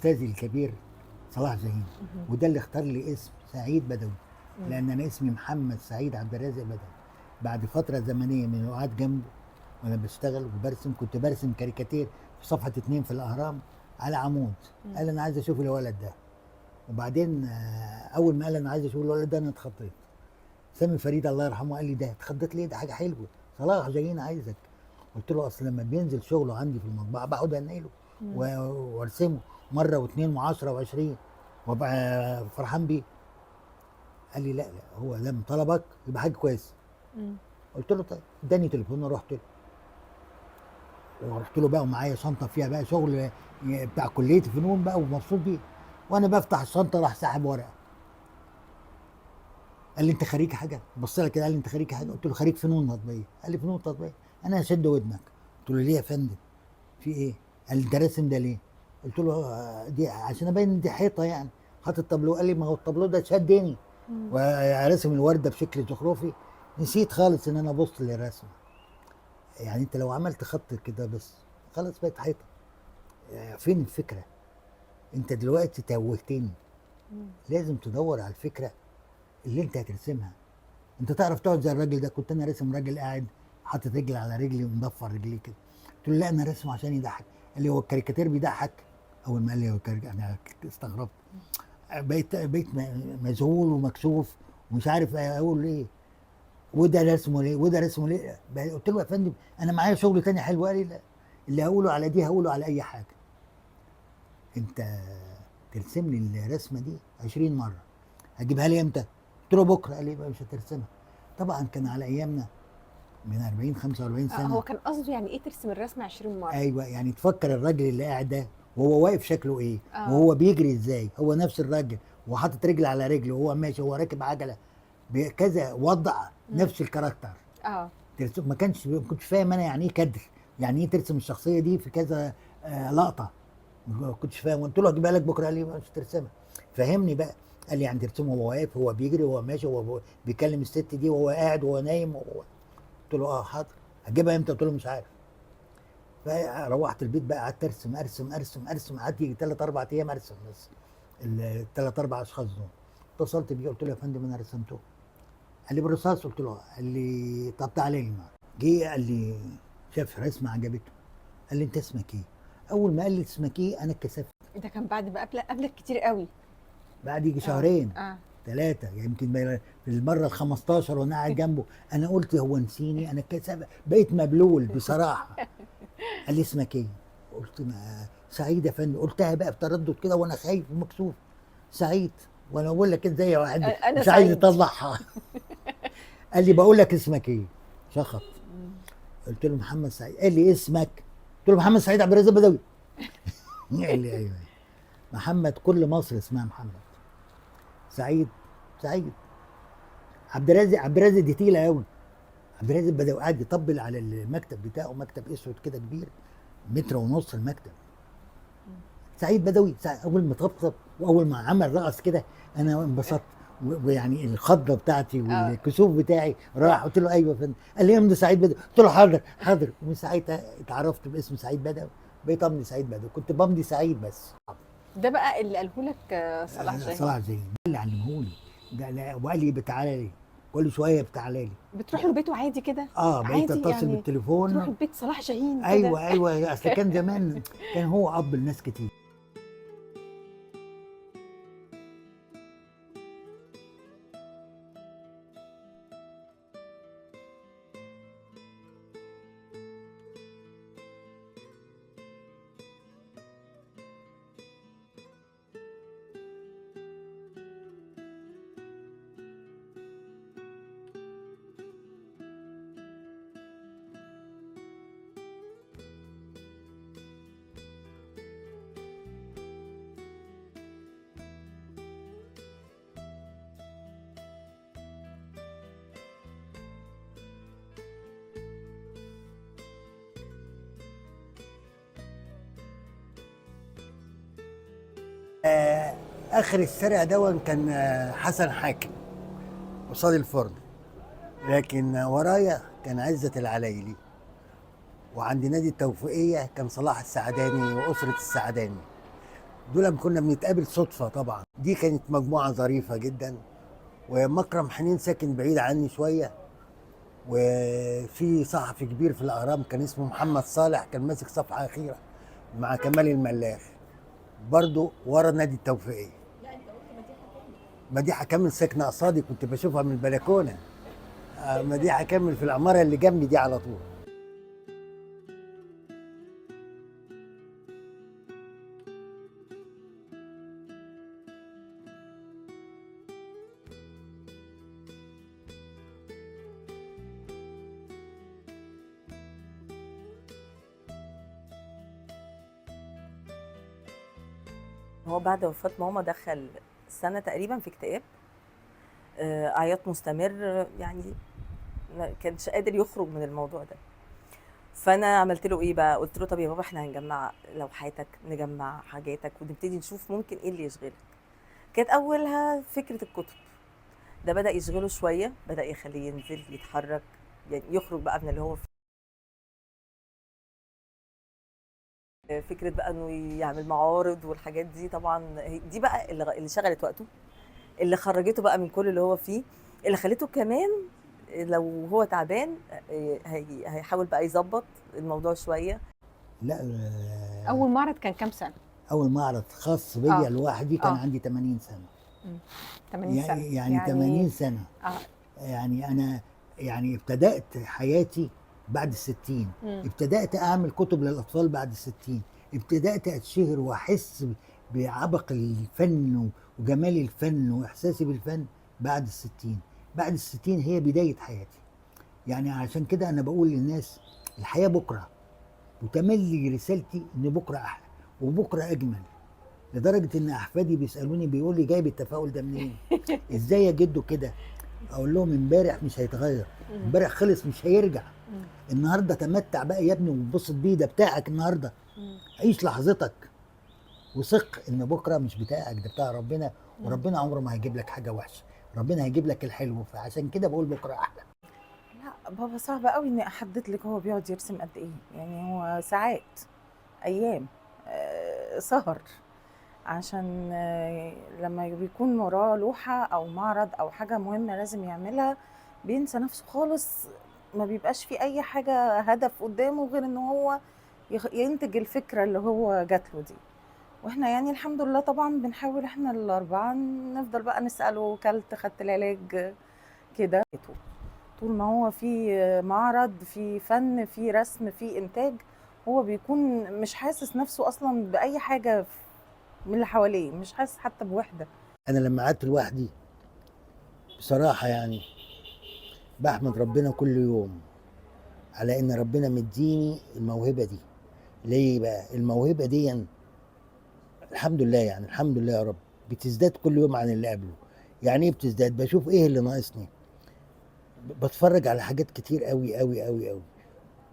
استاذي الكبير صلاح جاهين، وده اللي اختار لي اسم سعيد بدوي، لان انا اسمي محمد سعيد عبد الرازق بدوي. بعد فتره زمنيه من وقعد جنبه وانا بشتغل وبرسم، كنت برسم كاريكاتير في صفحه 2 في الاهرام على عمود. قال انا عايز اشوف الولد ده. وبعدين اول ما قال انا عايز اشوف الولد ده انا اتخضيت. سامي فريد الله يرحمه قال لي ده اتخضيت ليه؟ ده حاجه حلوه، صلاح جايين عايزك. قلت له اصل لما بينزل شغله عندي في المطبعه بقعد انقله وارسمه مره واثنين و10 و20 وابقى فرحان بيه. قال لي لا هو لما طلبك يبقى حاجه كويسه. قلت له طيب، اداني تليفون ورحت له. ورحت له بقى ومعايا شنطه فيها بقى شغل بتاع كليه الفنون بقى ومبسوط بيه. وانا بفتح الشنطه راح ساحب ورقه. قال لي انت خريج حاجه؟ بص لي كده قال لي انت خريج حاجه؟ قلت له خريج فنون تطبيقيه. قال لي فنون تطبيقيه؟ انا هشد ودنك. قلت له ليه يا فندم؟ في ايه؟ قال لي ده راسم ده ليه؟ قلت له دي عشان ابين ان دي حيطه يعني حاطط طابلو. قال لي ما هو الطابلو ده شدني ورسم الورده بشكل زخرفي، نسيت خالص ان انا ابص للرسمه. يعني انت لو عملت خط كده بس خلاص بقت حيطه. فين الفكره؟ انت دلوقتي توهتني. لازم تدور على الفكره اللي انت هترسمها. انت تعرف تقعد زي الراجل ده؟ كنت انا راسم راجل قاعد حاطط رجل على رجلي ومضفر رجليه كده. قلت له لا انا راسمه عشان يضحك. قال لي هو الكاريكاتير بيضحك؟ اول ما قال لي هو انا استغربت. بقيت مذهول ومكسوف ومش عارف اقول ايه. وده رسمه ليه وده رسمه ليه. قلت له يا فندم انا معايا شغل تاني حلو. قال لي لا، اللي هقوله على دي هقوله على اي حاجه. انت ترسم لي الرسمه دي 20 مره، هتجيبها لي امتى؟ قلت له بكره. قال لي بقى مش هترسمها. طبعا كان على ايامنا من 40 45 سنه. هو كان قصده يعني ايه ترسم الرسمه 20 مره؟ ايوه، يعني تفكر الراجل اللي قاعد ده وهو واقف شكله ايه، وهو اه بيجري ازاي، هو نفس الراجل وحاطط رجل على رجل وهو ماشي وهو راكب عجله بكذا وضع نفس الكاركتر. اه ما كنتش فاهم انا يعني ايه كادر، يعني ايه ترسم الشخصيه دي في كذا لقطه. ما كنتش فاهم. قلت له هجيبها لك بكره. قال لي مش ترسمها. فهمني بقى. قال لي يعني ترسمه وهو واقف، هو بيجري وهو ماشي وهو بيكلم الست دي وهو قاعد وهو نايم قلت له اه حاضر. هتجيبها امتى؟ قلت له مش عارف. فروحت البيت بقى قعدت ارسم ارسم ارسم ارسم. قعدت يجي 3 4 ايام ارسم بس ال3 4 اشخاص دول. اتصلت بيه قلت له يا فندم انا رسمته. قال لي بالرصاص؟ قلت له قال لي طب تعالى لي النهارده. جه قال لي شاف رسمه عجبته. قال لي انت اسمك ايه؟ اول ما قال لي اسمك ايه انا اتكسفت. ده كان بعد بقى قبلك كتير قوي. بعد يجي اه شهرين اه 3 يمكن في المره ال 15 وانا قاعد جنبه انا قلت هو نسيني. انا اتكسفت بقيت مبلول بصراحه. قال لي اسمك ايه؟ قلت ما سعيد يا فندم. قلتها بقى بتردد كده وانا خايف ومكسوف. سعيد. وانا اقول لك ازاي واحد انا مش عايز سعيد. يطلعها. قال لي بقول لك اسمك ايه؟ شخط. قلت له محمد سعيد. قال لي اسمك؟ قلت له محمد سعيد عبد الرازق بدوي. قال لي ايوه محمد، كل مصر اسمها محمد. سعيد سعيد. عبد الرازق عبد الرازق دي تقيله قوي. عبد الرازق بدوي قاعد يطبل على المكتب بتاعه، مكتب اسود كده كبير 1.5 متر المكتب. سعيد بدوي. اول ما طبطب واول ما عمل رقص كده انا انبسطت. ويعني الخضه بتاعتي اه والكسوف بتاعي راح. قلت له ايوه يا فندم. قال لي امضي سعيد بدوي. قلت له حاضر حاضر. ومن ساعتها اتعرفت باسم سعيد بدوي. بقيت امضي سعيد بدوي. كنت بمضي سعيد بس. ده بقى اللي قاله لك صلاح صلاح جاهين. جاهين اللي علمهولي ده. وقال لي بتعالى لي كل شويه بتعالى لي. بتروح له بيته عادي كده؟ اه بقيت عادي اتصل يعني تروح بالتليفون. البيت صلاح جاهين كده؟ ايوه ايوه، اصل كان زمان كان هو اب لناس كتير. اخر الشارع ده كان حسن حاكم قصاد الفرن، لكن ورايا كان عزت العلايلي، وعند نادي التوفيقيه كان صلاح السعداني واسره السعداني، دول لما كنا بنتقابل صدفه طبعا. دي كانت مجموعه ظريفه جدا. ومكرم حنين ساكن بعيد عني شويه. وفي صحفي كبير في الاهرام كان اسمه محمد صالح، كان ماسك صفحه اخيره مع كمال الملاخ، برضو ورا نادي التوفيقيه. مديحه كامل ساكنه قصادي، كنت بشوفها من البلكونه. مديحه كامل في العماره اللي جنبي دي على طول. هو بعد وفاة ماما دخل سنة تقريبا في اكتئاب، عياط مستمر، يعني ما كانش قادر يخرج من الموضوع ده. فانا عملت له ايه بقى، قلت له طب يا بابا احنا هنجمع لوحاتك، نجمع حاجاتك ونبتدي نشوف ممكن ايه اللي يشغلك. كانت اولها فكرة الكتب، ده بدأ يشغله شوية، بدأ يخليه ينزل يتحرك، يعني يخرج بقى من اللي هو فكرة بقى انه يعمل معارض والحاجات دي. طبعا دي بقى اللي شغلت وقته، اللي خرجته بقى من كل اللي هو فيه، اللي خلته كمان لو هو تعبان هيحاول بقى يظبط الموضوع شويه. لا اول معرض كان كام سنه؟ اول معرض خاص بيا لوحدي كان آه. عندي 80 سنه. 80 سنه يعني 80 سنه. اه يعني انا يعني ابتدأت حياتي بعد ال60. ابتدأت اعمل كتب للاطفال بعد ال60. ابتدأت اتشهر واحس بعبق الفن وجمال الفن واحساسي بالفن بعد ال60. بعد ال60 هي بداية حياتي. يعني عشان كده انا بقول للناس الحياة بكرة، وتملي رسالتي ان بكرة احلى وبكرة اجمل. لدرجة ان احفادي بيسألوني، بيقول لي جايب التفاؤل ده منين؟ ازاي يا جدو كده؟ اقول لهم امبارح مش هيتغير، امبارح خلص مش هيرجع. النهارده تمتع بقى يا ابني وانبسط بيه، ده بتاعك النهارده. عيش لحظتك وثق ان بكره مش بتاعك، ده بتاع ربنا. وربنا عمره ما هيجيب لك حاجه وحشه، ربنا هيجيب لك الحلو. فعشان كده بقول بكره احلى. لا بابا صعب قوي اني احدد لك هو بيقعد يرسم قد ايه، يعني هو ساعات، ايام، سهر، عشان لما بيكون وراه لوحة او معرض او حاجة مهمة لازم يعملها بينسى نفسه خالص. ما بيبقاش في اي حاجة هدف قدامه غير ان هو ينتج الفكرة اللي هو جاتله دي. واحنا يعني الحمد لله طبعا بنحاول احنا الاربعة نفضل بقى نسأله كلت خدت العلاج كده. طول ما هو في معرض، في فن، في رسم، في انتاج، هو بيكون مش حاسس نفسه اصلا باي حاجه من اللي حواليه، مش حاسس حتى بوحده. انا لما قعدت لوحدي بصراحه يعني بحمد ربنا كل يوم على ان ربنا مديني الموهبه دي. ليه بقى الموهبه دي؟ الحمد لله، يعني الحمد لله يا رب. بتزداد كل يوم عن اللي قبله. يعني ايه بتزداد؟ بشوف ايه اللي ناقصني، بتفرج على حاجات كتير قوي قوي قوي قوي.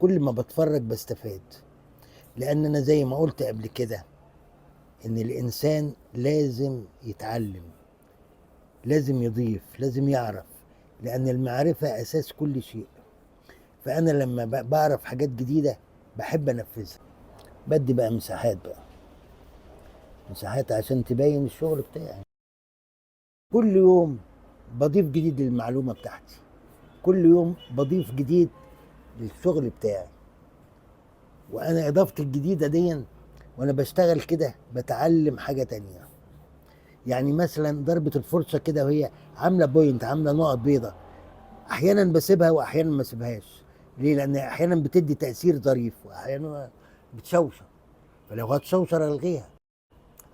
كل ما بتفرج بستفاد. لان انا زي ما قلت قبل كده ان الانسان لازم يتعلم، لازم يضيف، لازم يعرف. لان المعرفة اساس كل شيء. فانا لما بعرف حاجات جديدة بحب انفذها. بدي بقى مساحات بقى، مساحات عشان تبين الشغل بتاعي. كل يوم بضيف جديد للمعلومة بتاعتي، كل يوم بضيف جديد للشغل بتاعي. وانا اضافتي الجديدة دي وانا بشتغل كده بتعلم حاجة تانية. يعني مثلا ضربة الفرصة كده وهي عاملة بوينت، عاملة نقط بيضة، احيانا بسيبها واحيانا ما اسيبهاش. ليه؟ لان احيانا بتدي تأثير ظريف واحيانا بتشوشر. فلو هتشوشر الغيها.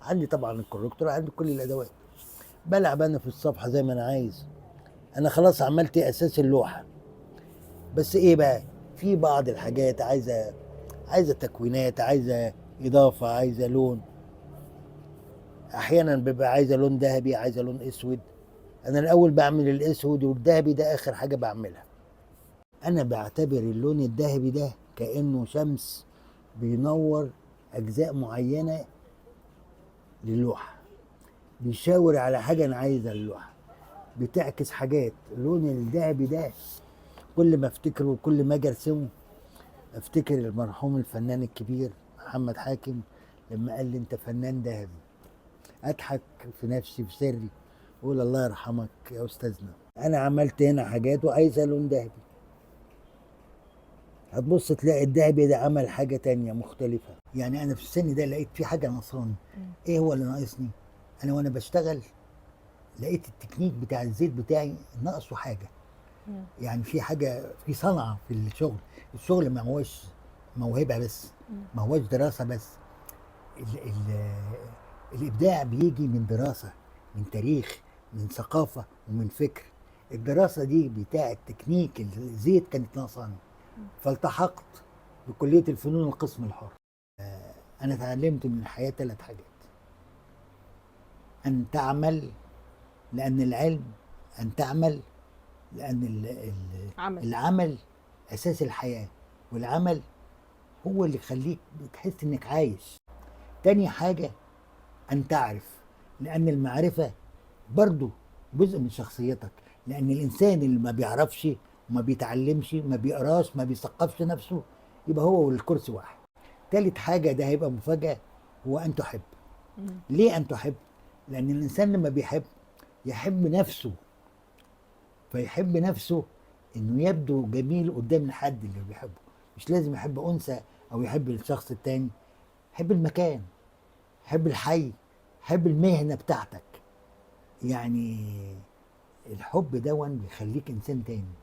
عندي طبعا الكوركتور، عندي كل الادوات. بلعب انا في الصفحة زي ما انا عايز. انا خلاص عملت اساس اللوحة. بس ايه بقى، في بعض الحاجات عايزة تكوينات، عايزة اضافة، عايزة لون. احيانا بيبقى عايزة لون ذهبي، عايزة لون اسود. انا الاول بعمل الاسود والذهبي، ده اخر حاجة بعملها. انا بعتبر اللون الذهبي ده كأنه شمس بينور اجزاء معينة للوحة، بيشاور على حاجة انا عايزها اللوحة، بتعكس حاجات. اللون الذهبي ده كل ما افتكره وكل ما اجي ارسمه افتكر المرحوم الفنان الكبير محمد حاكم لما قال لي انت فنان ذهبي. اضحك في نفسي في سري، اقول الله يرحمك يا استاذنا، انا عملت هنا حاجات وعايزه لون ذهبي. هتبص تلاقي الذهبي ده عمل حاجه تانية مختلفه. يعني انا في السن ده لقيت في حاجه ناقصاني. ايه هو اللي ناقصني؟ انا وانا بشتغل لقيت التكنيك بتاع الزيت بتاعي ناقصه حاجه. يعني في حاجه، في صنعه في الشغل. الشغل ما هوش موهبه بس، ما هوش دراسه بس. ال ال الابداع بيجي من دراسه، من تاريخ، من ثقافه ومن فكر. الدراسه دي بتاع التكنيك الزيت كانت ناقصاني، فالتحقت بكليه الفنون القسم الحر. انا اتعلمت من الحياه 3 حاجات: ان تعمل لان العلم، ان تعمل لان عمل. العمل اساس الحياه، والعمل هو اللي يخليك بتحس انك عايش. تاني حاجه ان تعرف، لان المعرفه برضو جزء من شخصيتك. لان الانسان اللي ما بيعرفش وما بيتعلمش، ما بيقراش، ما بيثقفش نفسه، يبقى هو والكرسي واحد. تالت حاجه ده هيبقى مفاجاه، هو ان تحب. ليه ان تحب؟ لان الانسان لما بيحب يحب نفسه، فيحب نفسه انه يبدو جميل قدام الحد اللي بيحبه. مش لازم يحب انثى او يحب الشخص التاني، يحب المكان، يحب الحي، يحب المهنه بتاعتك. يعني الحب دون بيخليك انسان تاني.